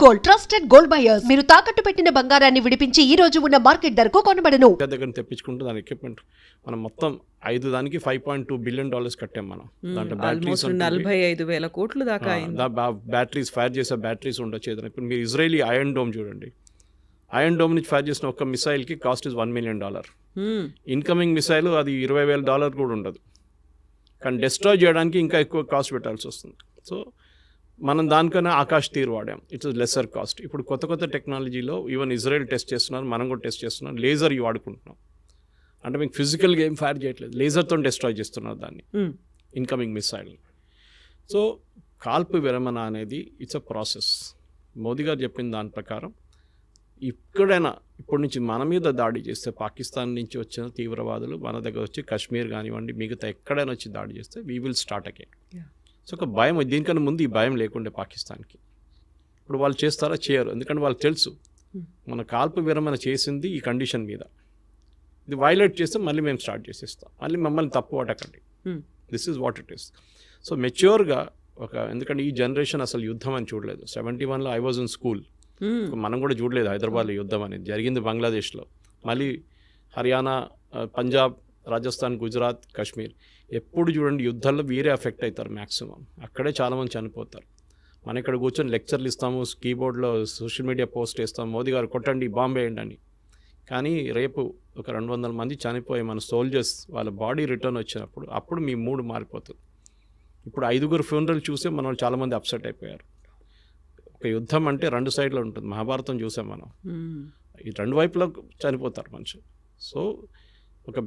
Gold, trusted gold buyers. మీరు తాకట్టు పెట్టిన బంగారాన్ని విడిపించి ఈ రోజు ఉన్న మార్కెట్ ధరకు కొనబడను. దగ్గర తెప్పించుకుంటూ దాని ఎక్విప్మెంట్ మనం మొత్తం 5 దానికి $5.2 బిలియన్ కట్టాం మనం. దాంట్లో బ్యాటరీస్ 45,000 కోట్లు దాకా అయింది. బ్యాటరీస్ ఫైర్ చేసే బ్యాటరీస్ ఉండొచ్చు ఏదైనా. ఇప్పుడు మీరు ఇజ్రాయలీ ఐరన్ డోమ్ చూడండి. ఐరన్ డోమ్ నుంచి ఫైర్ చేసిన ఒక మిసైల్కి cost is $1 million. Incoming missile అది $20,000 కూడా ఉండదు, కానీ డిస్ట్రాయ్ చేయడానికి ఇంకా ఎక్కువ కాస్ట్ పెట్టాల్సి వస్తుంది. సో మనం దానికన్నా ఆకాష్ తీర్ వాడాం, ఇట్స్ లెసర్ కాస్ట్. ఇప్పుడు కొత్త కొత్త టెక్నాలజీలో ఈవెన్ ఇజ్రాయెల్ టెస్ట్ చేస్తున్నారు, మనం కూడా టెస్ట్ చేస్తున్నాం. లేజర్ వాడుకుంటున్నాం, అంటే మీకు ఫిజికల్గా ఏం ఫైర్ చేయట్లేదు, లేజర్తో డిస్ట్రాయ్ చేస్తున్నారు దాన్ని, ఇన్కమింగ్ మిసైల్. సో కాల్పు విరమణ అనేది ఇట్స్ అ ప్రాసెస్. మోదీ గారు చెప్పిన దాని ప్రకారం ఇక్కడైనా ఇప్పటి నుంచి మన మీద దాడి చేస్తే, పాకిస్తాన్ నుంచి వచ్చిన తీవ్రవాదులు మన దగ్గర వచ్చి కాశ్మీర్ కానివ్వండి మిగతా ఎక్కడైనా వచ్చి దాడి చేస్తే we will start again. So ఒక భయం, దీనికన్నా ముందు ఈ భయం లేకుండే పాకిస్తాన్కి. ఇప్పుడు వాళ్ళు చేస్తారా? చేయరు, ఎందుకంటే వాళ్ళకి తెలుసు మన కాల్పు విరమణ చేసింది ఈ కండిషన్ మీద. ఇది వైలేట్ చేస్తే మళ్ళీ మేము స్టార్ట్ చేసేస్తాం, మళ్ళీ మమ్మల్ని తప్పు పట్టకండి. This is what it is. So మెచ్యూర్గా ఎందుకంటే ఈ జనరేషన్ అసలు యుద్ధం అని చూడలేదు. 71లో ఐ వాజ్ ఇన్ స్కూల్, మనం కూడా చూడలేదు హైదరాబాద్లో యుద్ధం అనేది. జరిగింది బంగ్లాదేశ్లో, మళ్ళీ హర్యానా, పంజాబ్, రాజస్థాన్, గుజరాత్, కాశ్మీర్. ఎప్పుడు చూడండి యుద్ధాల్లో వీరే ఎఫెక్ట్ అవుతారు మ్యాక్సిమం, అక్కడే చాలామంది చనిపోతారు. మనం ఇక్కడ కూర్చొని లెక్చర్లు ఇస్తాము, కీబోర్డ్లో సోషల్ మీడియా పోస్ట్ చేస్తాము, మోదీ గారు కొట్టండి, బాంబే వేయండి అని. కానీ రేపు ఒక 200 మంది చనిపోయి మన సోల్జర్స్ వాళ్ళ బాడీ రిటర్న్ వచ్చినప్పుడు అప్పుడు మీ మూడ్ మారిపోతుంది. ఇప్పుడు 5 ఫ్యూనరల్ చూసే మనం చాలామంది అప్సెట్ అయిపోయారు. ఒక యుద్ధం అంటే 2 సైడ్లో ఉంటుంది, మహాభారతం చూసాం మనం, ఈ 2 వైపులో చనిపోతారు మనుషులు. సో ఒక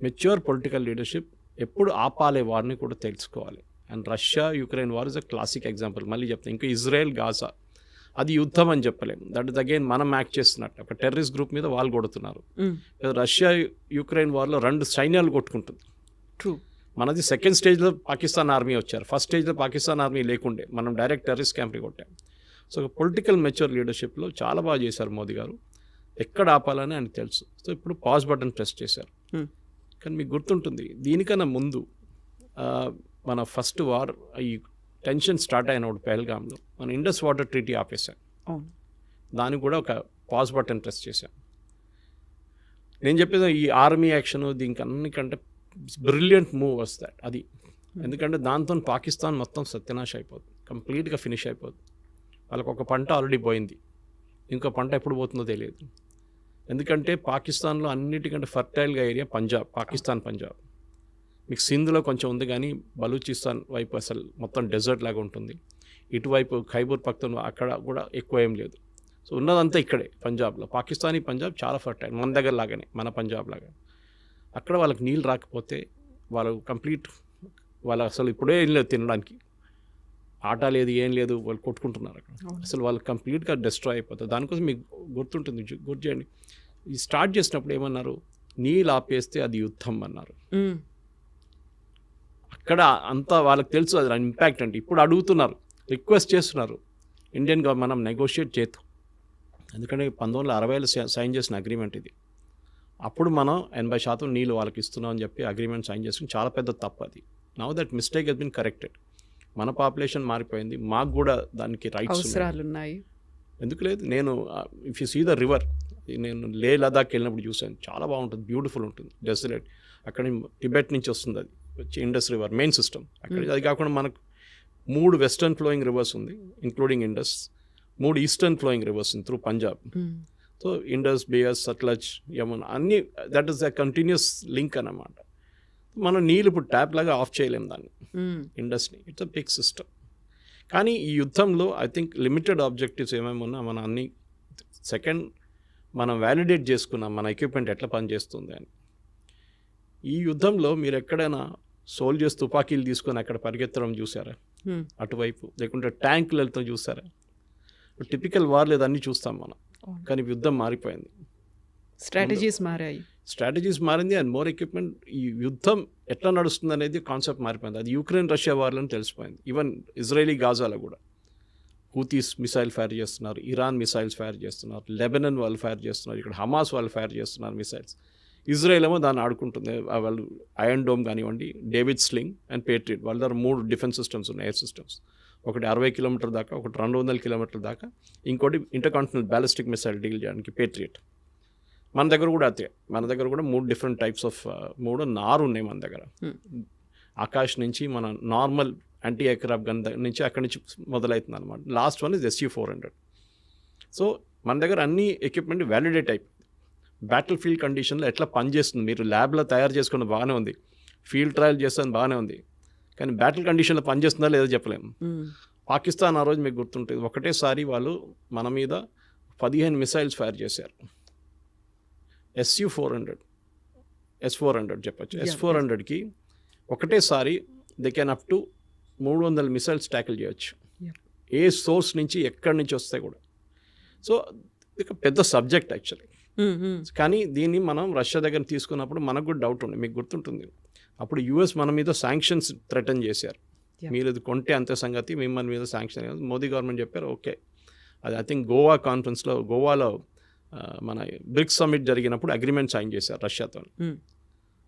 మెచ్యూర్ పొలిటికల్ లీడర్షిప్ ఎప్పుడు ఆపాలే వారిని కూడా తెలుసుకోవాలి. And Russia Ukraine war is a classic example. మళ్ళీ చెప్తాను, ఇంకా ఇజ్రాయెల్ గాజా అది యుద్ధం అని చెప్పలేము, దట్ ఇస్ అగైన్ మనం యాక్ట్ చేస్తున్నట్టు. ఒక టెర్రరిస్ట్ గ్రూప్ మీద వాళ్ళు కొడుతున్నారు. రష్యా యుక్రెయిన్ వార్లో 2 సైన్యాలు కొట్టుకుంటుంది. మనది సెకండ్ స్టేజ్లో పాకిస్తాన్ ఆర్మీ వచ్చారు, ఫస్ట్ స్టేజ్లో పాకిస్తాన్ ఆర్మీ లేకుండే, మనం డైరెక్ట్ టెర్రరిస్ట్ క్యాంప్ని కొట్టాం. సో పొలిటికల్ మెచ్యూర్ లీడర్షిప్లో చాలా బాగా చేశారు మోదీ గారు, ఎక్కడ ఆపాలని ఆయనకు తెలుసు. సో ఇప్పుడు పాజ్ బటన్ ప్రెస్ చేశారు. కానీ మీకు గుర్తుంటుంది, దీనికన్నా ముందు మన ఫస్ట్ వార్ ఈ టెన్షన్ స్టార్ట్ అయినప్పుడు పెహల్గామ్లో మన ఇండస్ వాటర్ ట్రీటీ ఆపేశాం, దానికి కూడా ఒక పాజ్ బటన్ ప్రెస్ చేశాం. నేను చెప్పేది ఈ ఆర్మీ యాక్షన్ దీనికి అన్నికంటే బ్రిలియంట్ మూవ్ వస్తాయి అది. ఎందుకంటే దాంతో పాకిస్తాన్ మొత్తం సత్యనాశ అయిపోతుంది, కంప్లీట్గా ఫినిష్ అయిపోతుంది. వాళ్ళకు ఒక పంట ఆల్రెడీ పోయింది, ఇంకో పంట ఎప్పుడు పోతుందో తెలియదు. ఎందుకంటే పాకిస్తాన్లో అన్నిటికంటే ఫర్టైల్గా ఏరియా పంజాబ్, పాకిస్తాన్ పంజాబ్. మీకు సింధ్లో కొంచెం ఉంది, కానీ బలూచిస్తాన్ వైపు అసలు మొత్తం డెజర్ట్ లాగా ఉంటుంది. ఇటువైపు ఖైబర్ పఖ్తూన్ఖ్వా అక్కడ కూడా ఎక్కువ ఏం లేదు. సో ఉన్నదంతా ఇక్కడే పంజాబ్లో. పాకిస్తానీ పంజాబ్ చాలా ఫర్టైల్, మన దగ్గర లాగానే, మన పంజాబ్ లాగా. అక్కడ వాళ్ళకి నీళ్ళు రాకపోతే వాళ్ళు కంప్లీట్, వాళ్ళు అసలు ఇప్పుడే ఏం లేదు తినడానికి, ఆట లేదు, ఏం లేదు, వాళ్ళు కొట్టుకుంటున్నారు అక్కడ. అసలు వాళ్ళు కంప్లీట్గా డిస్ట్రాయ్ అయిపోతారు. దానికోసం మీకు గుర్తుంటుంది, గుర్తు చేయండి, ఈ స్టార్ట్ చేసినప్పుడు ఏమన్నారు, నీళ్ళు ఆపేస్తే అది యుద్ధం అన్నారు. అక్కడ అంతా వాళ్ళకి తెలుసు అది ఇంపాక్ట్ అంటే. ఇప్పుడు అడుగుతున్నారు, రిక్వెస్ట్ చేస్తున్నారు ఇండియన్ గవర్నమెంట్, మనం నెగోషియేట్ చేద్దాం. ఎందుకంటే 1960లో సైన్ చేసిన అగ్రిమెంట్ ఇది. అప్పుడు మనం 80% నీళ్ళు వాళ్ళకి ఇస్తున్నాం అని చెప్పి అగ్రిమెంట్ సైన్ చేసుకుని చాలా పెద్ద తప్పు అది. Now that mistake has been corrected. మన పాపులేషన్ మారిపోయింది, మాకు కూడా దానికి రైట్స్ ఉన్నాయి. ఎందుకు లేదు, నేను if you see the river, నేను లే లదాఖ్ వెళ్ళినప్పుడు చూశాను, చాలా బాగుంటుంది, బ్యూటిఫుల్ ఉంటుంది, డెసలేట్. అక్కడ టిబెట్ నుంచి వస్తుంది అది వచ్చి ఇండస్ రివర్ మెయిన్ సిస్టమ్ అక్కడ. అది కాకుండా మనకు 3 వెస్టర్న్ ఫ్లోయింగ్ రివర్స్ ఉంది including Indus, 3 eastern flowing rivers ఉంది త్రూ పంజాబ్. సో ఇండస్, బియస్, సట్లజ్, యమునా అన్నీ, that is the continuous link అన్నమాట. మనం నీళ్ళు ఇప్పుడు ట్యాప్ లాగా ఆఫ్ చేయలేము దాన్ని, ఇండస్ని. It's a big system. కానీ ఈ యుద్ధంలో ఐ థింక్ లిమిటెడ్ ఆబ్జెక్టివ్స్ ఏమేమి ఉన్నా మన అన్ని సెకండ్ మనం వ్యాలిడేట్ చేసుకున్నాం మన ఎక్విప్మెంట్ ఎట్లా పనిచేస్తుంది అని. ఈ యుద్ధంలో మీరు ఎక్కడైనా సోల్జర్స్ తుపాకీలు తీసుకొని అక్కడ పరిగెత్తడం చూసారా అటువైపు, లేకుంటే ట్యాంకులతో చూసారా? టిపికల్ వార్ లేదన్నీ చూస్తాం మనం, కానీ యుద్ధం మారిపోయింది, స్ట్రాటజీస్ మారింది అండ్ మోర్ ఎక్విప్మెంట్. ఈ యుద్ధం ఎట్లా నడుస్తుంది అనేది కాన్సెప్ట్ మారిపోయింది. అది యుక్రెయిన్ రష్యా వార్లో తెలిసిపోయింది. ఈవెన్ ఇజ్రాయలీ గాజాలో కూడా హూతీస్ మిసైల్ ఫైర్ చేస్తున్నారు, ఇరాన్ మిసైల్స్ ఫైర్ చేస్తున్నారు, లెబనన్ వాళ్ళు ఫైర్ చేస్తున్నారు, ఇక్కడ హమాస్ వాళ్ళు ఫైర్ చేస్తున్నారు మిసైల్స్. ఇజ్రాయెల్ ఏమో దాన్ని ఆడుకుంటుంది. వాళ్ళు ఐరన్ డోమ్ కానివ్వండి, డేవిడ్ స్లింగ్ అండ్ పేట్రియట్, వాళ్ళ దగ్గర 3 డిఫెన్స్ సిస్టమ్స్ ఉన్నాయి, ఎయిర్ సిస్టమ్స్. ఒకటి 60 కిలోమీటర్ దాకా, ఒకటి 200 కిలోమీటర్ల దాకా, ఇంకోటి ఇంటర్కాంటినెంటల్ బ్యాలిస్టిక్ మిసైల్ డీల్ చేయడానికి పేట్రియట్. మన దగ్గర కూడా అదే, మన దగ్గర కూడా 3 డిఫరెంట్ టైప్స్ ఆఫ్ 4 ఉన్నాయి మన దగ్గర. ఆకాష్ నుంచి మన నార్మల్ యాంటీ ఎయిర్క్రాఫ్ట్ గన్ నుంచి అక్కడి నుంచి మొదలవుతుంది అనమాట. Last one is SU-400. So మన దగ్గర అన్ని ఎక్విప్మెంట్ వ్యాలిడేట్ అయిపోయింది. బ్యాటిల్ ఫీల్డ్ కండిషన్లో ఎట్లా పనిచేస్తుంది, మీరు ల్యాబ్లో తయారు చేసుకున్న బాగానే ఉంది, ఫీల్డ్ ట్రయల్ చేస్తాను బాగానే ఉంది, కానీ బ్యాటిల్ కండిషన్లో పనిచేస్తుందా లేదో చెప్పలేము. పాకిస్తాన్ ఆ రోజు మీకు గుర్తుంటుంది, ఒకటేసారి వాళ్ళు మన మీద 15 మిసైల్స్ ఫైర్ చేశారు. S400 చెప్పచ్చు. S400కి ఒకటేసారి they can up to 300 missiles tackle చేయొచ్చు, ఏ సోర్స్ నుంచి ఎక్కడి నుంచి వస్తే కూడా. సో ఇది పెద్ద సబ్జెక్ట్ యాక్చువల్లీ. కానీ దీన్ని మనం రష్యా దగ్గర తీసుకున్నప్పుడు మనకు కూడా డౌట్ ఉంది, మీకు గుర్తుంటుంది, అప్పుడు US మన మీద శాంక్షన్స్ థ్రెటన్ చేశారు, మీరు ఇది కొంటే అంతే సంగతి, మిమ్మల్ని మీద శాంక్షన్. మోదీ గవర్నమెంట్ చెప్పారు ఓకే. అది ఐ థింక్ గోవా కాన్ఫరెన్స్లో, గోవాలో మన బ్రిక్స్ సమ్మిట్ జరిగినప్పుడు అగ్రిమెంట్ సైన్ చేశారు రష్యాతో.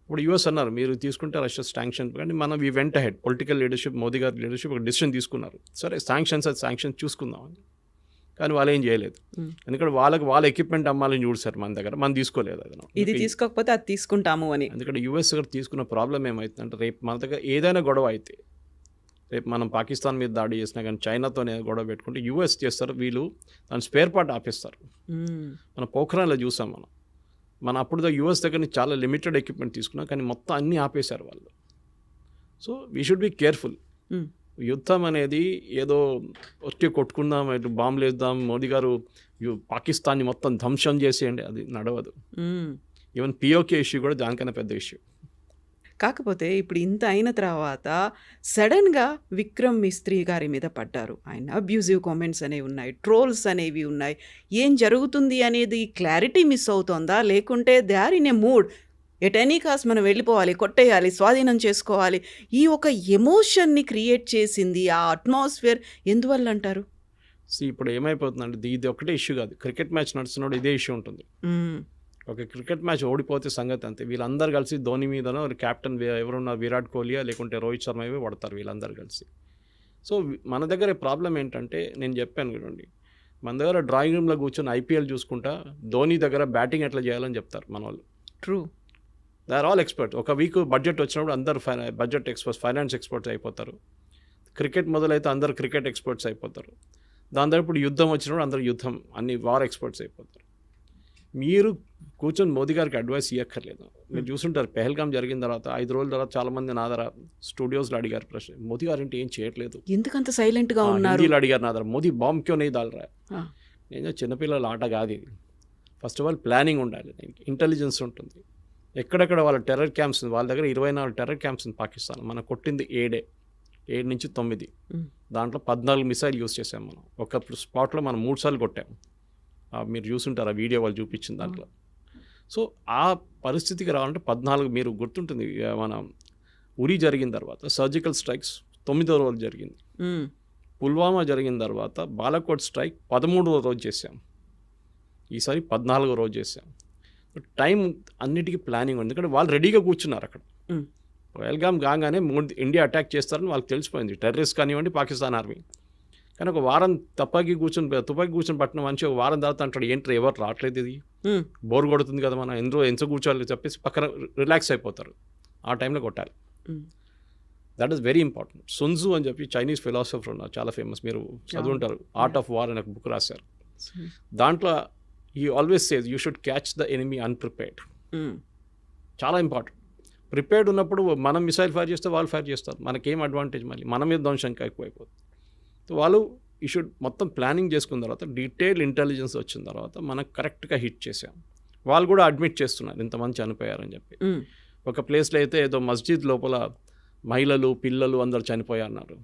ఇప్పుడు US అన్నారు మీరు తీసుకుంటే రష్యా శాంక్షన్, కానీ మనం we went head political leadership, Modi గారి లీడర్షిప్ ఒక డిసిషన్ తీసుకున్నారు, సరే శాంక్షన్స్ చూసుకుందామని. కానీ వాళ్ళు ఏం చేయలేదు, ఎందుకంటే వాళ్ళ ఎక్విప్మెంట్ అమ్మాలని చూసారు మన దగ్గర, మనం తీసుకోలేదు. అది ఇది తీసుకోకపోతే అది తీసుకుంటాము అని. ఎందుకంటే US గారు తీసుకున్న ప్రాబ్లం ఏమవుతుందంటే, రేపు మన దగ్గర ఏదైనా గొడవ అయితే, రేపు మనం పాకిస్తాన్ మీద దాడి చేసినా కానీ చైనాతోనే గొడవ పెట్టుకుంటే US చేస్తారు, వీళ్ళు దాని స్పేర్ పార్ట్ ఆపేస్తారు. మన పోఖ్రాన్లో చూసాం మనం అప్పుడు US దగ్గర నుంచి చాలా లిమిటెడ్ ఎక్విప్మెంట్ తీసుకున్నాం, కానీ మొత్తం అన్నీ ఆపేశారు వాళ్ళు. So we should be careful. యుద్ధం అనేది ఏదో వచ్చి కొట్టుకుందాం, ఇటు బాంబులు వేద్దాం, మోదీ గారు పాకిస్తాన్ని మొత్తం ధ్వంసం చేసేయండి, అది నడవదు. ఈవెన్ POK ఇష్యూ కూడా దానికన్నా పెద్ద ఇష్యూ. కాకపోతే ఇప్పుడు ఇంత అయిన తర్వాత సడన్గా విక్రమ్ మిస్త్రీ గారి మీద పడ్డారు, ఆయన అబ్యూజివ్ కామెంట్స్ అనేవి ఉన్నాయి, ట్రోల్స్ అనేవి ఉన్నాయి. ఏం జరుగుతుంది అనేది క్లారిటీ మిస్ అవుతుందా, లేకుంటే they are in a mood, at any cost మనం వెళ్ళిపోవాలి, కొట్టేయాలి, స్వాధీనం చేసుకోవాలి, ఈ ఒక ఎమోషన్ని క్రియేట్ చేసింది ఆ అట్మాస్ఫియర్ ఎందువల్ల అంటారు? ఇప్పుడు ఏమైపోతుందంటే ఇది ఒకటే ఇష్యూ కాదు, క్రికెట్ మ్యాచ్ నడుస్తున్నప్పుడు ఇదే ఇష్యూ ఉంటుంది. ఒక క్రికెట్ మ్యాచ్ ఓడిపోతే సంగతి అంతే, వీళ్ళందరూ కలిసి ధోని మీదనో కెప్టెన్ ఎవరున్నారు విరాట్ కోహ్లీయా లేకుంటే రోహిత్ శర్మ ఇవే పడతారు వీళ్ళందరూ కలిసి. సో మన దగ్గర ప్రాబ్లం ఏంటంటే, నేను చెప్పాను చూడండి, మన దగ్గర డ్రాయింగ్ రూమ్లో కూర్చొని IPL చూసుకుంటా ధోని దగ్గర బ్యాటింగ్ ఎట్లా చేయాలని చెప్తారు మన వాళ్ళు. True, they are all expert. ఒక వీక్ బడ్జెట్ వచ్చినప్పుడు అందరు బడ్జెట్ ఎక్స్పర్ట్స్, ఫైనాన్స్ ఎక్స్పర్ట్స్ అయిపోతారు. క్రికెట్ మొదలైతే అందరు క్రికెట్ ఎక్స్పర్ట్స్ అయిపోతారు. దాని తర్వాత ఇప్పుడు యుద్ధం వచ్చినప్పుడు అందరు యుద్ధం, అన్ని వార్ ఎక్స్పర్ట్స్ అయిపోతారు. మీరు కూర్చొని మోదీ గారికి అడ్వైస్ ఇవ్వక్కర్లేదు. మీరు చూసుంటారు, పెహల్గాం జరిగిన తర్వాత 5 రోజుల తర్వాత చాలామంది నా దగ్గర స్టూడియోస్లో అడిగారు ప్రశ్న, మోదీ గారు ఏంటి ఏం చేయట్లేదు, ఎందుకంత సైలెంట్గా ఉన్నారు, హిందీలో అడిగారు నా దగ్గర, మోదీ బాంబ్ క్యో नहीं डाल रहा है. నేను చిన్నపిల్లల ఆట కాదు ఇది. ఫస్ట్ ఆఫ్ ఆల్ ప్లానింగ్ ఉండాలి, ఇంటెలిజెన్స్ ఉంటుంది. ఎక్కడెక్కడ వాళ్ళ టెర్రర్ క్యాంప్స్, వాళ్ళ దగ్గర 24 టెర్రర్ క్యాంప్స్ ఉంది పాకిస్తాన్. మనం కొట్టింది 7 నుంచి 9, దాంట్లో 14 మిసైల్ యూస్ చేసాం మనం. ఒక స్పాట్లో మనం 3 సార్లు కొట్టాం, మీరు చూసుంటారు ఆ వీడియో వాళ్ళు చూపించిన దాంట్లో. సో ఆ పరిస్థితికి రావాలంటే 14, మీరు గుర్తుంటుంది మన ఉరి జరిగిన తర్వాత సర్జికల్ స్ట్రైక్స్ 9వ రోజు జరిగింది, పుల్వామా జరిగిన తర్వాత బాలాకోట్ స్ట్రైక్ 13వ రోజు చేసాం, ఈసారి 14వ రోజు చేసాం. టైం అన్నిటికీ ప్లానింగ్ ఉంది, ఎందుకంటే వాళ్ళు రెడీగా కూర్చున్నారు అక్కడ. పహల్గాం కాగానే ఇండియా అటాక్ చేస్తారని వాళ్ళకి తెలిసిపోయింది, టెర్రరిస్ట్ కానివ్వండి పాకిస్తాన్ ఆర్మీ. కానీ ఒక వారం తుపాకీ కూర్చొని పట్టిన మనిషి ఒక వారం తర్వాత అంటాడు ఏంటి ఎవరు రావట్లేదు, ఇది బోర్ కొడుతుంది కదా, మనం ఎంత కూర్చోవాలి చెప్పేసి పక్కన రిలాక్స్ అయిపోతారు. ఆ టైంలో కొట్టాలి. That is very important. Sun Tzu అని చెప్పి చైనీస్ ఫిలాసఫర్ ఉన్నారు, చాలా ఫేమస్, మీరు చదువుంటారు, ఆర్ట్ ఆఫ్ వార్ అనే ఒక బుక్ రాశారు. దాంట్లో he always says you should catch the enemy unprepared. చాలా ఇంపార్టెంట్. ప్రిపేర్డ్ ఉన్నప్పుడు మనం మిసైల్ ఫైర్ చేస్తే వాళ్ళు ఫైర్ చేస్తారు, మనకేం అడ్వాంటేజ్, మళ్ళీ మన మీద ధ్వంసం ఎక్కువైపోతుంది. సో వాళ్ళు ఈ షుడ్ మొత్తం ప్లానింగ్ చేసుకున్న తర్వాత, డీటెయిల్ ఇంటెలిజెన్స్ వచ్చిన తర్వాత మనకు కరెక్ట్గా హిట్ చేసాం. వాళ్ళు కూడా అడ్మిట్ చేస్తున్నారు ఇంతమంది చనిపోయారని చెప్పి. ఒక ప్లేస్లో అయితే ఏదో మస్జిద్ లోపల మహిళలు పిల్లలు అందరు చనిపోయారన్నారు.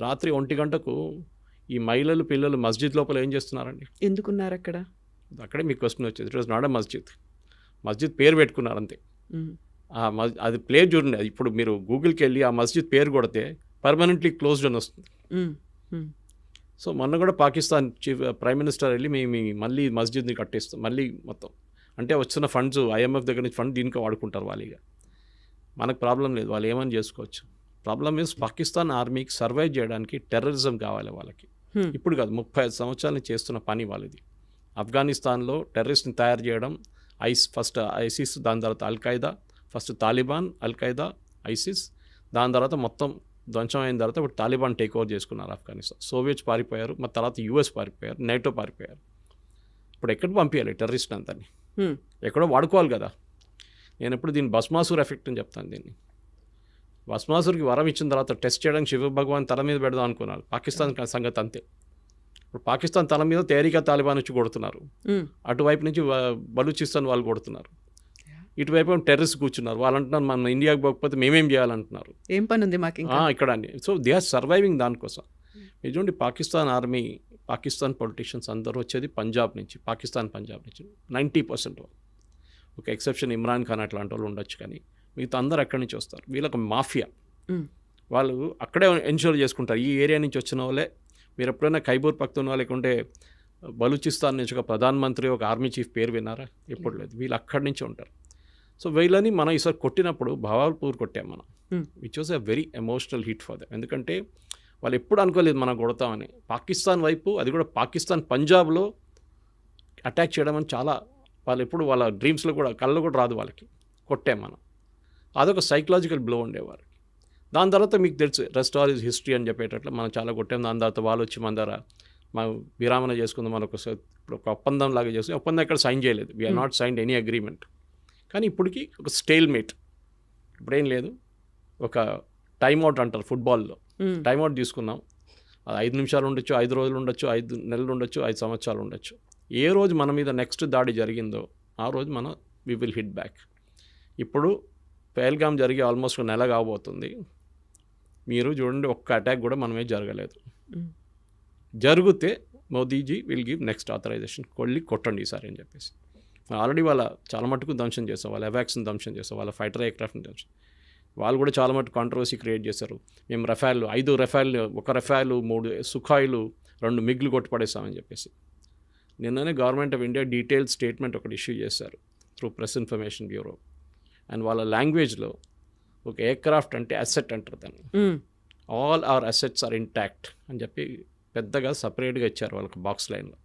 రాత్రి 1 గంటకు ఈ మహిళలు పిల్లలు మస్జిద్ లోపల ఏం చేస్తున్నారండి, ఎందుకున్నారు అక్కడ? అక్కడే మీకు క్వశ్చన్ వచ్చేది. ఇట్ వాజ్ నాట్ ఎ మస్జిద్ పేరు పెట్టుకున్నారు అంతే. అది ప్లేస్ చూడండి, ఇప్పుడు మీరు గూగుల్కి వెళ్ళి ఆ మస్జిద్ పేరు కొడితే పర్మనెంట్లీ క్లోజ్డ్ అని వస్తుంది. సో మొన్న కూడా పాకిస్తాన్ ప్రైమ్ మినిస్టర్ వెళ్ళి మేము మళ్ళీ మస్జిద్ని కట్టేస్తాం మళ్ళీ మొత్తం, అంటే వచ్చిన ఫండ్స్ IMF దగ్గర నుంచి ఫండ్ దీనికి వాడుకుంటారు వాళ్ళు. ఇక మనకు ప్రాబ్లం లేదు, వాళ్ళు ఏమని చేసుకోవచ్చు. ప్రాబ్లమ్ ఇస్ పాకిస్తాన్ ఆర్మీకి సర్వైవ్ చేయడానికి టెర్రరిజం కావాలి వాళ్ళకి. ఇప్పుడు కాదు, 35 సంవత్సరాల నుంచి చేస్తున్న పని వాళ్ళది. ఆఫ్ఘనిస్తాన్లో టెర్రరిస్ట్ని తయారు చేయడం, ఫస్ట్ ఐసిస్, దాని తర్వాత Al-Qaeda, first Taliban, Al-Qaeda, ISIS, దాని తర్వాత మొత్తం ధ్వంసం అయిన తర్వాత ఇప్పుడు తాలిబాన్ టేక్ ఓవర్ చేసుకున్నారు ఆఫ్ఘనిస్తాన్. సోవియట్స్ పారిపోయారు, మరి తర్వాత యుఎస్ పారిపోయారు, నేటో పారిపోయారు. ఇప్పుడు ఎక్కడికి పంపించాలి టెర్రరిస్ట్ అంతని? ఎక్కడో వాడుకోవాలి కదా. నేను ఎప్పుడు దీన్ని భస్మాసుర్ ఎఫెక్ట్ అని చెప్తాను. దీన్ని భస్మాసుర్కి వరం ఇచ్చిన తర్వాత టెస్ట్ చేయడానికి శివ భగవాన్ తల మీద పెడదాం అనుకున్నారు. పాకిస్తాన్ సంగతి అంతే. ఇప్పుడు పాకిస్తాన్ తల మీద తేరిక తాలిబాన్ వచ్చి కొడుతున్నారు, అటువైపు నుంచి బలూచిస్తాన్ వాళ్ళు కొడుతున్నారు, ఇటువైపు టెర్రరిస్ట్ కూర్చున్నారు. వాళ్ళు అంటున్నారు మన ఇండియాకి పోకపోతే మేమేం చేయాలంటున్నారు. ఏం పని ఉంది మాకు ఇక్కడ అని. సో దే ఆర్ సర్వైవింగ్ దానికోసం. చూడండి, పాకిస్తాన్ ఆర్మీ, పాకిస్తాన్ పొలిటీషియన్స్ అందరూ వచ్చేది పంజాబ్ నుంచి, పంజాబ్ నుంచి 90% వాళ్ళు. ఒక ఎక్సెప్షన్ ఇమ్రాన్ ఖాన్ అట్లాంటి వాళ్ళు ఉండొచ్చు, కానీ మిగతా అందరూ అక్కడి నుంచి వస్తారు. వీళ్ళకి మాఫియా, వాళ్ళు అక్కడే ఎన్షూర్ చేసుకుంటారు. ఈ ఏరియా నుంచి వచ్చిన వాళ్ళే. మీరు ఎప్పుడైనా ఖైబర్ పఖ్తూన్ఖా లేకుంటే బలూచిస్తాన్ నుంచి ఒక ప్రధానమంత్రి, ఒక ఆర్మీ చీఫ్ పేరు విన్నారా? ఎప్పుడు లేదు. వీళ్ళు అక్కడి నుంచి ఉంటారు. సో వీళ్ళని మనం ఈసారి కొట్టినప్పుడు భావల్పూర్ కొట్టాం మనం, which was a very emotional hit for them. ఎందుకంటే వాళ్ళు ఎప్పుడు అనుకోలేదు మనం కొడతామని. పాకిస్తాన్ వైపు, అది కూడా పాకిస్తాన్ పంజాబ్లో అటాక్ చేయడం అని చాలా, వాళ్ళు ఎప్పుడు వాళ్ళ డ్రీమ్స్లో కూడా, కళ్ళు కూడా రాదు వాళ్ళకి. కొట్టాం మనం. అదొక సైకలాజికల్ బ్లో ఉండేవారు. దాని తర్వాత మీకు తెలుసు, రెస్ట్ ఆల్ ఈజ్ హిస్టరీ అని చెప్పేటట్లు మనం చాలా కొట్టాం. దాని తర్వాత వాళ్ళు వచ్చి మన దగ్గర మా విరామణ చేసుకుందాం, మనం ఇప్పుడు ఒక ఒప్పందం లాగా చేసుకుని, ఒప్పందం ఎక్కడ సైన్ చేయలేదు. We are not signed any agreement. కానీ ఇప్పటికీ ఒక స్టేల్ మేట్. ఇప్పుడేం లేదు, ఒక టైమ్అవుట్ అంటారు ఫుట్బాల్లో, టైమ్అవుట్ తీసుకున్నాం. అది 5 నిమిషాలు ఉండొచ్చు, 5 రోజులు ఉండొచ్చు, 5 నెలలు ఉండొచ్చు, 5 సంవత్సరాలు ఉండొచ్చు. ఏ రోజు మన మీద నెక్స్ట్ దాడి జరిగిందో ఆ రోజు మనం వి విల్ హిట్ బ్యాక్. ఇప్పుడు పహల్గామ్ జరిగి ఆల్మోస్ట్ 1 నెల కాబోతుంది. మీరు చూడండి, ఒక్క అటాక్ కూడా మనమే జరగలేదు. జరిగితే Modiji will give next authorisation, కొట్టండి ఈసారి అని చెప్పేసి. ఆల్రెడీ వాళ్ళ చాలా మట్టుకు ధ్వంసం చేస్తాం, వాళ్ళ ఎవాక్స్ని ధ్వంసం చేస్తాం, వాళ్ళ ఫైటర్ ఎయిర్క్రాఫ్ట్ని ధ్వంసం. వాళ్ళు కూడా చాలా మటుకు కాంట్రవర్సీ క్రియేట్ చేశారు. మేము రఫాల్ 5 రఫాల్, 1 రఫాల్, 3 సుఖాయిలు, 2 మిగ్లు కొట్టుపడేస్తామని చెప్పేసి. నిన్ననే government of India detailed statement ఒకటి ఇష్యూ చేశారు through press information bureau. And వాళ్ళ లాంగ్వేజ్లో ఒక ఎయిర్క్రాఫ్ట్ అంటే అసెట్ అంటారు దాన్ని. All our assets are intact అని చెప్పి పెద్దగా సపరేట్గా ఇచ్చారు వాళ్ళకి బాక్స్ లైన్లో.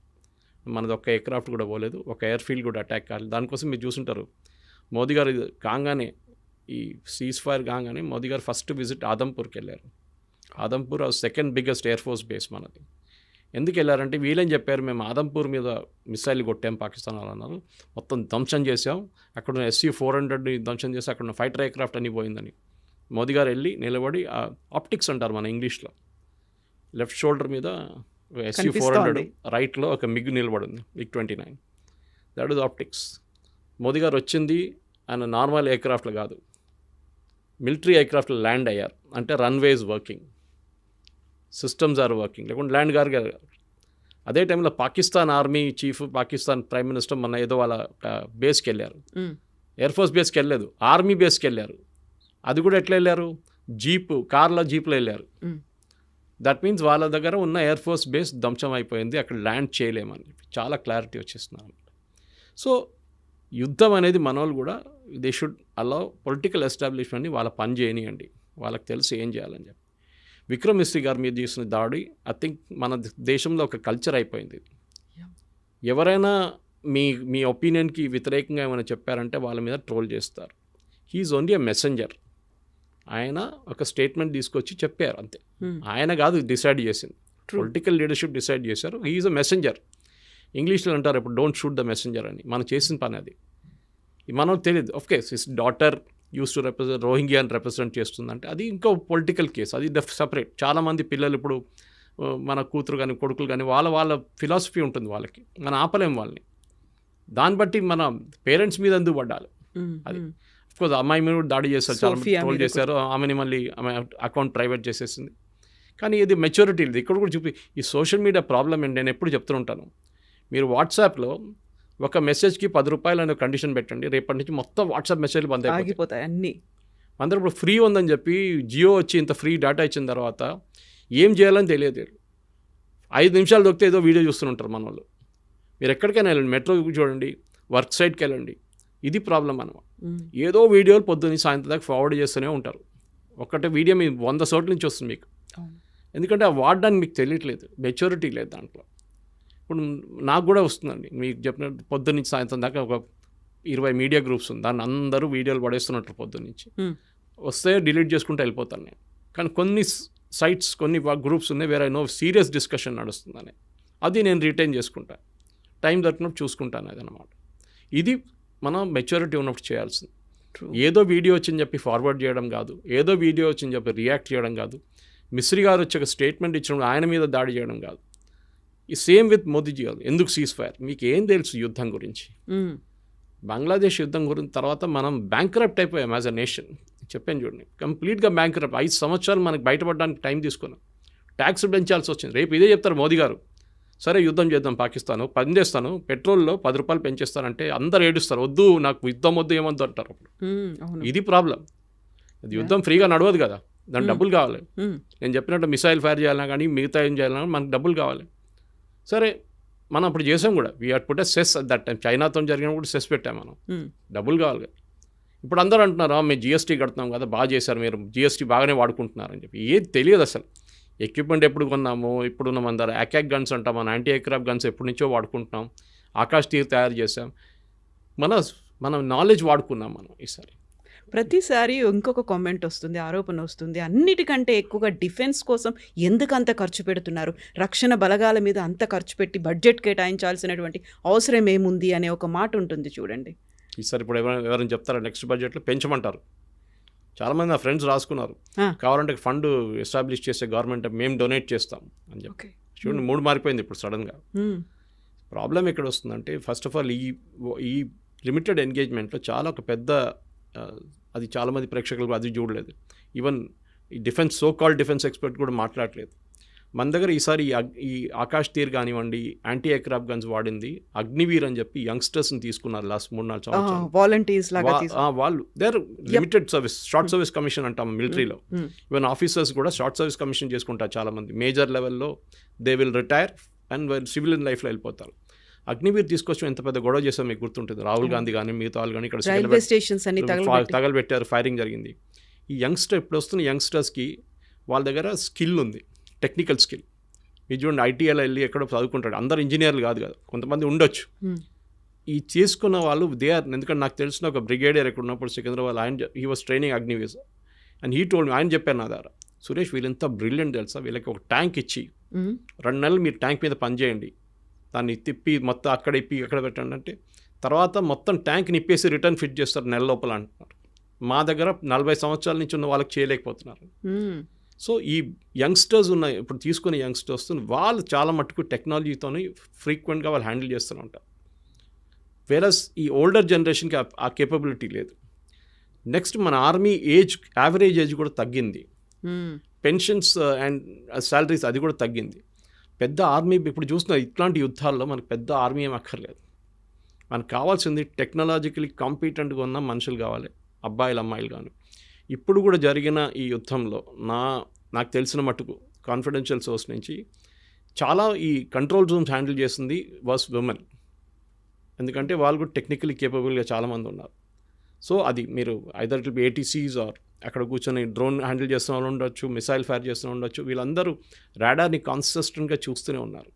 మనది ఒక్క ఎయిర్క్రాఫ్ట్ కూడా పోలేదు, ఒక ఎయిర్ ఫీల్డ్ కూడా అటాక్ కాలేదు. దానికోసం మీరు చూసుంటారు, మోదీ గారు కాగానే, ఈ సీజ్ ఫైర్ కాగానే మోదీ గారు ఫస్ట్ విజిట్ ఆదంపూర్కి వెళ్ళారు. Adampur second biggest air force base మనది. ఎందుకు వెళ్ళారంటే వీళ్ళని చెప్పారు, మేము ఆదంపూర్ మీద మిసైల్ కొట్టాం పాకిస్తాన్ వాళ్ళు అన్నారు, మొత్తం ధ్వంసం చేసాం, అక్కడ SU-400 ధ్వంసం చేసి అక్కడ ఫైటర్ ఎయిర్క్రాఫ్ట్ అని పోయిందని. మోదీ గారు వెళ్ళి నిలబడి, ఆప్టిక్స్ అంటారు మన ఇంగ్లీష్లో, లెఫ్ట్ షోల్డర్ మీద SU-400, రైట్లో ఒక మిగ్ నిలబడింది, MiG-29. That is optics. Modi గారు వచ్చింది ఆయన నార్మల్ ఎయిర్క్రాఫ్ట్లో కాదు, మిలిటరీ ఎయిర్క్రాఫ్ట్లో ల్యాండ్ అయ్యారు. అంటే runways working, systems are working, లేకుంటే ల్యాండ్ గారు. అదే టైంలో Pakistan army chief, Pakistan prime minister మన ఏదో వాళ్ళ బేస్కి వెళ్ళారు. ఎయిర్ ఫోర్స్ బేస్కి వెళ్ళలేదు, ఆర్మీ బేస్కి వెళ్ళారు. అది కూడా ఎట్లా వెళ్ళారు? కార్లో జీప్లో వెళ్ళారు. దట్ మీన్స్ వాళ్ళ దగ్గర ఉన్న ఎయిర్ ఫోర్స్ బేస్ ధ్వంసం అయిపోయింది, అక్కడ ల్యాండ్ చేయలేమని చాలా క్లారిటీ వచ్చేస్తున్నారు. సో యుద్ధం అనేది మన వాళ్ళు కూడా దే షుడ్ అలౌ పొలిటికల్ ఎస్టాబ్లిష్మెంట్ని వాళ్ళ పని చేయనియండి, వాళ్ళకి తెలిసి ఏం చేయాలని చెప్పి. విక్రమ్ మిస్త్రీ గారి మీద చేసిన దాడి ఐ థింక్ మన దేశంలో ఒక కల్చర్ అయిపోయింది. ఎవరైనా మీ ఒపీనియన్కి వ్యతిరేకంగా ఏమైనా చెప్పారంటే వాళ్ళ మీద ట్రోల్ చేస్తారు. He's only a messenger. ఆయన ఒక స్టేట్మెంట్ తీసుకొచ్చి చెప్పారు అంతే. ఆయన కాదు డిసైడ్ చేసింది, పొలిటికల్ లీడర్షిప్ డిసైడ్ చేశారు. He's a messenger. ఇంగ్లీష్లో అంటారు ఇప్పుడు డోంట్ షూట్ ద మెసెంజర్ అని. మనం చేసిన పని అది. మనం తెలియదు. Of course his daughter use to represent రోహింగ్యాని రిప్రజెంట్ చేస్తుందంటే అది ఇంకో పొలిటికల్ కేసు, అది సపరేట్. చాలామంది పిల్లలు ఇప్పుడు మన కూతురు కానీ కొడుకులు కానీ వాళ్ళ ఫిలాసఫీ ఉంటుంది వాళ్ళకి, మనం ఆపలేం వాళ్ళని. దాన్ని బట్టి మన పేరెంట్స్ మీద ఎందుకు పడ్డాలి? అది అఫ్కోర్స్ అమ్మాయి మీద దాడి చేస్తారు, చాలా ట్రోల్ చేశారు, ఆమెని మళ్ళీ ఆమె అకౌంట్ ప్రైవేట్ చేసేసింది. కానీ ఇది మెచ్యూరిటీ లేదు. ఇక్కడ కూడా చూపి ఈ సోషల్ మీడియా ప్రాబ్లం ఏంటి, నేను ఎప్పుడు చెప్తుంటాను, మీరు వాట్సాప్లో ఒక మెసేజ్కి 10 రూపాయలు అనే కండిషన్ పెట్టండి, రేపటి నుంచి మొత్తం వాట్సాప్ మెసేజ్లు బంద్ అయిపోతాయి అన్నీ. అందరూ ఇప్పుడు ఫ్రీ ఉందని చెప్పి జియో వచ్చి ఇంత ఫ్రీ డేటా ఇచ్చిన తర్వాత ఏం చేయాలని తెలియదు. 5 నిమిషాలు దొరికితే ఏదో వీడియో చూస్తుంటారు మన వాళ్ళు. మీరు ఎక్కడికైనా వెళ్ళండి, మెట్రో చూడండి, వర్క్ సైట్కి వెళ్ళండి, ఇది ప్రాబ్లం అనమాట. ఏదో వీడియోలు పొద్దున్న సాయంత్రం దాకా ఫార్వర్డ్ చేస్తూనే ఉంటారు. ఒక్కటే వీడియో మీ 100 చోట్ల నుంచి వస్తుంది మీకు. ఎందుకంటే ఆ వాడడానికి మీకు తెలియట్లేదు, మెచ్యూరిటీ లేదు దాంట్లో. ఇప్పుడు నాకు కూడా వస్తుందండి, మీకు చెప్పినట్టు పొద్దున్న నుంచి సాయంత్రం దాకా ఒక 20 మీడియా గ్రూప్స్ ఉంది, దాన్ని అందరూ వీడియోలు పడేస్తున్నట్టు పొద్దున్న నుంచి. వస్తే డిలీట్ చేసుకుంటూ వెళ్ళిపోతాను నేను. కానీ కొన్ని సైట్స్, కొన్ని గ్రూప్స్ ఉన్నాయి వేరే సీరియస్ డిస్కషన్ నడుస్తుందని, అది నేను రిటైన్ చేసుకుంటా, టైం దొరికినప్పుడు చూసుకుంటాను అదనమాట. ఇది మనం మెచ్యూరిటీ ఉన్నప్పుడు చేయాల్సింది. ఏదో వీడియో వచ్చిందని చెప్పి ఫార్వర్డ్ చేయడం కాదు, ఏదో వీడియో వచ్చిందని చెప్పి రియాక్ట్ చేయడం కాదు, మిస్రీ గారు వచ్చి ఒక స్టేట్మెంట్ ఇచ్చినప్పుడు ఆయన మీద దాడి చేయడం కాదు. ఈ సేమ్ విత్ మోదీజీ గారు. ఎందుకు సీజ్ ఫైర్? మీకు ఏం తెలుసు యుద్ధం గురించి? బంగ్లాదేశ్ యుద్ధం గురించి తర్వాత మనం బ్యాంక్రప్ట్ అయిపోయాం యాజ్ అ నేషన్. చెప్పాను చూడండి, కంప్లీట్గా బ్యాంక్రప్ట్. 5 సంవత్సరాలు మనకు బయటపడడానికి టైం తీసుకున్నాం, ట్యాక్స్ పెంచాల్సి వచ్చింది. రేపు ఇదే చెప్తారు మోదీ గారు, సరే యుద్ధం చేద్దాం పాకిస్తాను, పని చేస్తాను, పెట్రోల్లో 10 రూపాయలు పెంచేస్తానంటే అందరు ఏడుస్తారు, వద్దు నాకు యుద్ధం వద్దు ఏమొద్దు అంటారు అప్పుడు. ఇది ప్రాబ్లం. అది యుద్ధం ఫ్రీగా నడవదు కదా, దానికి డబ్బులు కావాలి. నేను చెప్పినట్టు మిసైల్ ఫైర్ చేయాలన్నా కానీ మిగతా ఏం చేయాలన్నా మనకు డబ్బులు కావాలి. సరే మనం అప్పుడు చేసాం కూడా, we had put a cess at that time. చైనాతో జరిగినప్పుడు సెస్ పెట్టాం మనం, డబ్బులు కావాలి కదా. ఇప్పుడు అందరూ అంటున్నారు మేము జిఎస్టీ కడుతున్నాం కదా, బాగా చేశారు మీరు, జిఎస్టీ బాగానే వాడుకుంటున్నారని చెప్పి. ఏది తెలియదు అసలు. ఎక్విప్మెంట్ ఎప్పుడు కొన్నాము, ఇప్పుడున్న మన దగ్గర అకాక్ గన్స్ అంటాం, మన యాంటీ ఎయిర్క్రాఫ్ట్ గన్స్ ఎప్పటి నుంచో వాడుకుంటున్నాం, ఆకాష్ తీర్ తయారు చేసాం, మన నాలెడ్జ్ వాడుకున్నాం మనం. ఈసారి ప్రతిసారి ఇంకొక కామెంట్ వస్తుంది, ఆరోపణ వస్తుంది, అన్నిటికంటే ఎక్కువగా డిఫెన్స్ కోసం ఎందుకు అంత ఖర్చు పెడుతున్నారు, రక్షణ బలగాల మీద అంత ఖర్చు పెట్టి బడ్జెట్ కేటాయించాల్సినటువంటి అవసరం ఏముంది అనే ఒక మాట ఉంటుంది చూడండి. ఈసారి ఇప్పుడు ఎవరైనా చెప్తారా నెక్స్ట్ బడ్జెట్లో పెంచమంటారు. చాలామంది నా ఫ్రెండ్స్ రాసుకున్నారు, కావాలంటే ఫండ్ ఎస్టాబ్లిష్ చేసే గవర్నమెంట్ మేము డొనేట్ చేస్తాం అని చెప్పి. చూడండి, మూడు మారిపోయింది ఇప్పుడు సడన్గా. ప్రాబ్లం ఎక్కడ వస్తుందంటే, ఫస్ట్ ఆఫ్ ఆల్ ఈ లిమిటెడ్ ఎంగేజ్మెంట్లో చాలా ఒక పెద్ద, అది చాలామంది ప్రేక్షకులు అది చూడలేదు. ఈవెన్ ఈ defence, so called defence expert కూడా మాట్లాడలేదు. మన దగ్గర ఈసారి ఈ ఆకాష్ తీర్ కానివ్వండి, యాంటీ ఎయిర్క్రాఫ్ట్ గన్స్ వాడింది అగ్నివీర్ అని చెప్పి యంగ్స్టర్స్ని తీసుకున్నారు లాస్ట్ 3-4 సంవత్సరాలు. వాలంటీర్స్ లాగా వాళ్ళు there limited service, short service commission అంటాం మిలిటరీలో. ఈవెన్ ఆఫీసర్స్ కూడా షార్ట్ సర్వీస్ కమిషన్ చేసుకుంటారు చాలామంది. మేజర్ లెవెల్లో they will retire and civilian లైఫ్లో వెళ్ళిపోతారు. అగ్నివీర్ తీసుకొచ్చి ఎంత పెద్ద గొడవ చేసాం మీకు గుర్తుంటుంది. రాహుల్ గాంధీ కానీ మిగతా వాళ్ళు కానీ ఇక్కడ తగలబెట్టారు, ఫైరింగ్ జరిగింది. ఈ యంగ్స్టర్ ఇప్పుడు వస్తున్న యంగ్స్టర్స్కి వాళ్ళ దగ్గర స్కిల్ ఉంది, టెక్నికల్ స్కిల్. మీరు చూడండి, ఐటీఐలో వెళ్ళి ఎక్కడో చదువుకుంటాడు, అందరు ఇంజనీర్లు కాదు కదా, కొంతమంది ఉండొచ్చు. ఈ చేసుకున్న వాళ్ళు దే ఆర్, ఎందుకంటే నాకు తెలిసిన ఒక బ్రిగేడియర్ ఎక్కడ ఉన్నప్పుడు సికింద్రాబాద్, ఆయన he was training Agniveer and he told me, ఆయన చెప్పారు నా దగ్గర, సురేష్ వీళ్ళంతా బ్రిలియంట్ తెలుసా, వీళ్ళకి ఒక ట్యాంక్ ఇచ్చి 2 నెలలు మీరు ట్యాంక్ మీద పనిచేయండి, దాన్ని తిప్పి మొత్తం అక్కడ ఇప్పి ఎక్కడ పెట్టండి అంటే తర్వాత మొత్తం ట్యాంక్ నిప్పేసి రిటర్న్ ఫిట్ చేస్తారు నెల లోపల అంటున్నారు. మా దగ్గర 40 సంవత్సరాల నుంచి ఉన్న వాళ్ళకి చేయలేకపోతున్నారు. సో ఈ యంగ్స్టర్స్ ఉన్న, ఇప్పుడు తీసుకునే యంగ్స్టర్స్ వాళ్ళు చాలా మట్టుకు టెక్నాలజీతో ఫ్రీక్వెంట్గా వాళ్ళు హ్యాండిల్ చేస్తూ ఉంటారు. వేరస్ ఈ ఓల్డర్ జనరేషన్కి ఆ కేపబిలిటీ లేదు. నెక్స్ట్ మన ఆర్మీ ఏజ్, యావరేజ్ ఏజ్ కూడా తగ్గింది. పెన్షన్స్ అండ్ శాలరీస్ అది కూడా తగ్గింది. పెద్ద ఆర్మీ ఇప్పుడు చూస్తున్న ఇట్లాంటి యుద్ధాల్లో మనకు పెద్ద ఆర్మీ ఏం అక్కర్లేదు. మనకు కావాల్సింది టెక్నాలజికలీ కాంపిటెంట్గా ఉన్న మనుషులు కావాలి, అబ్బాయిలు అమ్మాయిలు కానీ. ఇప్పుడు కూడా జరిగిన ఈ యుద్ధంలో నాకు తెలిసిన మట్టుకు కాన్ఫిడెన్షియల్ సోర్స్ నుంచి చాలా ఈ కంట్రోల్ జోన్స్ హ్యాండిల్ చేసింది వాస్ విమెన్. ఎందుకంటే వాళ్ళు కూడా టెక్నికలీ కేపబుల్గా చాలామంది ఉన్నారు. సో అది మీరు either it be ATCs or అక్కడ కూర్చొని డ్రోన్ హ్యాండిల్ చేస్తున్న వాళ్ళు ఉండొచ్చు, మిసైల్ ఫైర్ చేస్తున్న ఉండొచ్చు, వీళ్ళందరూ రాడార్ని కాన్సిస్టెంట్గా చూస్తూనే ఉన్నారు.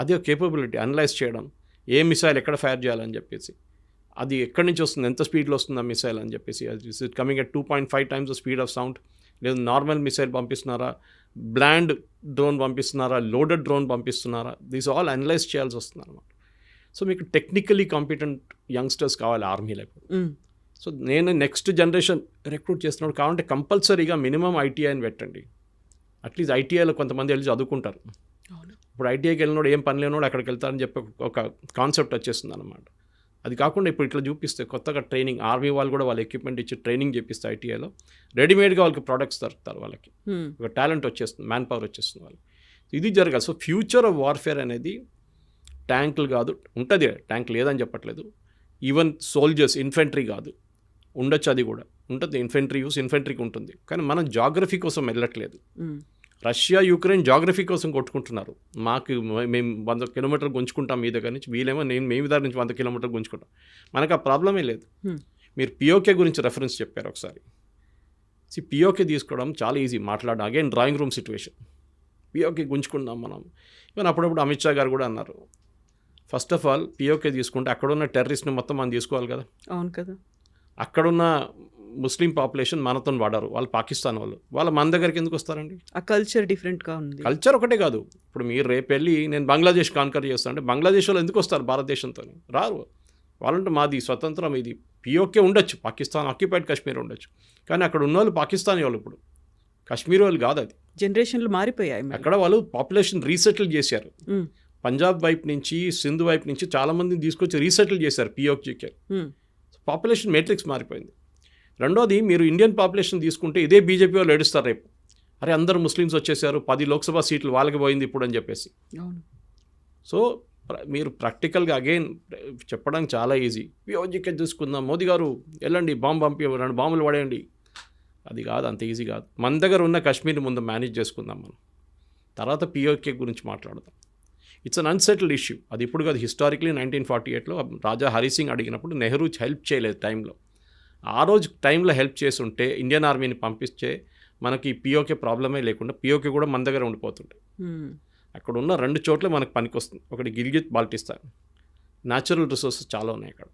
అది కేపబిలిటీ అనలైజ్ చేయడం, ఏ మిసైల్ ఎక్కడ ఫైర్ చేయాలని చెప్పేసి, అది ఎక్కడి నుంచి వస్తుంది, ఎంత స్పీడ్లో వస్తుంది ఆ మిసైల్ అని చెప్పేసి, is it coming at 2.5 times the speed of sound, లేదు నార్మల్ మిసైల్ పంపిస్తున్నారా, బ్లాండ్ డ్రోన్ పంపిస్తున్నారా, లోడెడ్ డ్రోన్ పంపిస్తున్నారా, దీస్ ఆల్ అనలైజ్ చేయాల్సి వస్తుంది అనమాట. సో మీకు టెక్నికలీ కాంపిటెంట్ యంగ్స్టర్స్ కావాలి ఆర్మీలో ఇప్పుడు. సో నేను నెక్స్ట్ జనరేషన్ రిక్రూట్ చేస్తున్నాడు కావాలంటే కంపల్సరీగా మినిమం ఐటీఐని పెట్టండి. అట్లీస్ట్ ఐటీఐలో కొంతమంది వెళ్ళి చదువుకుంటారు. ఇప్పుడు ఐటీఐకి వెళ్ళినోడు ఏం పని లేనోడు అక్కడికి వెళ్తారని చెప్పి ఒక కాన్సెప్ట్ వచ్చేస్తుంది అనమాట. అది కాకుండా ఇప్పుడు ఇట్లా చూపిస్తే కొత్తగా ట్రైనింగ్, ఆర్మీ వాళ్ళు కూడా వాళ్ళ ఎక్విప్మెంట్ ఇచ్చి ట్రైనింగ్ చేపిస్తే ఐటీఐలో రెడీమేడ్గా వాళ్ళకి ప్రొడక్ట్స్ దొరుకుతారు, వాళ్ళకి ఒక టాలెంట్ వచ్చేస్తుంది, మ్యాన్ పవర్ వచ్చేస్తుంది వాళ్ళకి. ఇది జరగాలి. సో ఫ్యూచర్ ఆఫ్ వార్ఫేర్ అనేది ట్యాంకులు కాదు, ఉంటుంది ట్యాంక్ లేదని చెప్పట్లేదు, ఈవెన్ సోల్జర్స్, ఇన్ఫెంట్రీ కాదు, ఉండొచ్చు, అది కూడా ఉంటుంది, ఇన్ఫెంట్రీ యూస్ ఇన్ఫెంట్రీకి ఉంటుంది. కానీ మనం జాగ్రఫీ కోసం వెళ్ళట్లేదు. రష్యా యుక్రెయిన్ జాగ్రఫీ కోసం కొట్టుకుంటున్నారు. మేము 100 కిలోమీటర్లు గుంజుకుంటాం మీ దగ్గర నుంచి, వీళ్ళేమో మీ దగ్గర నుంచి 100 కిలోమీటర్లు గుంజుకుంటాం. మనకు ఆ ప్రాబ్లమే లేదు. మీరు పిఓకే గురించి రెఫరెన్స్ చెప్పారు ఒకసారి. పిఓకే తీసుకోవడం చాలా ఈజీ మాట్లాడడం. Again drawing room situation. POK గుంజుకుందాం మనం. ఈవెన్ అప్పుడప్పుడు అమిత్ షా గారు కూడా అన్నారు, ఫస్ట్ ఆఫ్ ఆల్ పిఓకే తీసుకుంటే అక్కడున్న టెర్రరిస్ట్ని మొత్తం మనం తీసుకోవాలి కదా. అవును కదా. అక్కడున్న ముస్లిం పాపులేషన్ మనతో వాడారు, వాళ్ళు పాకిస్తాన్ వాళ్ళు మన దగ్గరికి ఎందుకు వస్తారండి? ఆ కల్చర్ డిఫరెంట్గా ఉంది. కల్చర్ ఒకటే కాదు, ఇప్పుడు మీరు రేపు వెళ్ళి నేను బంగ్లాదేశ్ కాన్కర్ చేస్తాను అంటే బంగ్లాదేశ్ వాళ్ళు ఎందుకు వస్తారు భారతదేశంతో? రారు. వాళ్ళంటే మాది స్వతంత్రం, ఇది పిఓకే ఉండొచ్చు, పాకిస్తాన్ ఆక్యుపైడ్ కాశ్మీర్ ఉండొచ్చు, కానీ అక్కడ ఉన్న వాళ్ళు పాకిస్తానీ వాళ్ళు, ఇప్పుడు కాశ్మీర్ వాళ్ళు కాదు. అది జనరేషన్లు మారిపోయాయి. అక్కడ వాళ్ళు పాపులేషన్ రీసెటిల్ చేశారు. పంజాబ్ వైపు నుంచి, సింధు వైపు నుంచి చాలామందిని తీసుకొచ్చి రీసెటిల్ చేశారు పిఓకేకి. పాపులేషన్ మేట్రిక్స్ మారిపోయింది. రెండోది, మీరు ఇండియన్ పాపులేషన్ తీసుకుంటే ఇదే బీజేపీ వాళ్ళు ఏడుస్తారు రేపు, అరే అందరు ముస్లిమ్స్ వచ్చేసారు, 10 లోక్సభ సీట్లు వాళ్ళకి పోయింది ఇప్పుడు అని చెప్పేసి. సో మీరు ప్రాక్టికల్గా అగైన్ చెప్పడం చాలా ఈజీ. పిఓకేకి తీసుకుందాం, మోదీ గారు వెళ్ళండి బాంబు పంపి 2 బాంబులు పడేయండి, అది కాదు, అంత ఈజీ కాదు. మన దగ్గర ఉన్న కాశ్మీర్ని ముందు మేనేజ్ చేసుకుందాం మనం, తర్వాత పిఓకే గురించి మాట్లాడదాం. It's an unsettled issue. అది ఇప్పుడు కాదు, హిస్టారిక్లీ 1948లో రాజా హరి సింగ్ అడిగినప్పుడు నెహ్రూ హెల్ప్ చేయలేదు టైంలో. ఆ రోజు టైంలో హెల్ప్ చేసి ఉంటే ఇండియన్ ఆర్మీని పంపిస్తే మనకి పిఓకే ప్రాబ్లమే లేకుండా పిఓకే కూడా మన దగ్గర ఉండిపోతుండే. అక్కడ ఉన్న 2 చోట్ల మనకు పనికి వస్తుంది. ఒకటి గిల్గిత్ బాల్టిస్తాన్, న్యాచురల్ రిసోర్సెస్ చాలా ఉన్నాయి అక్కడ.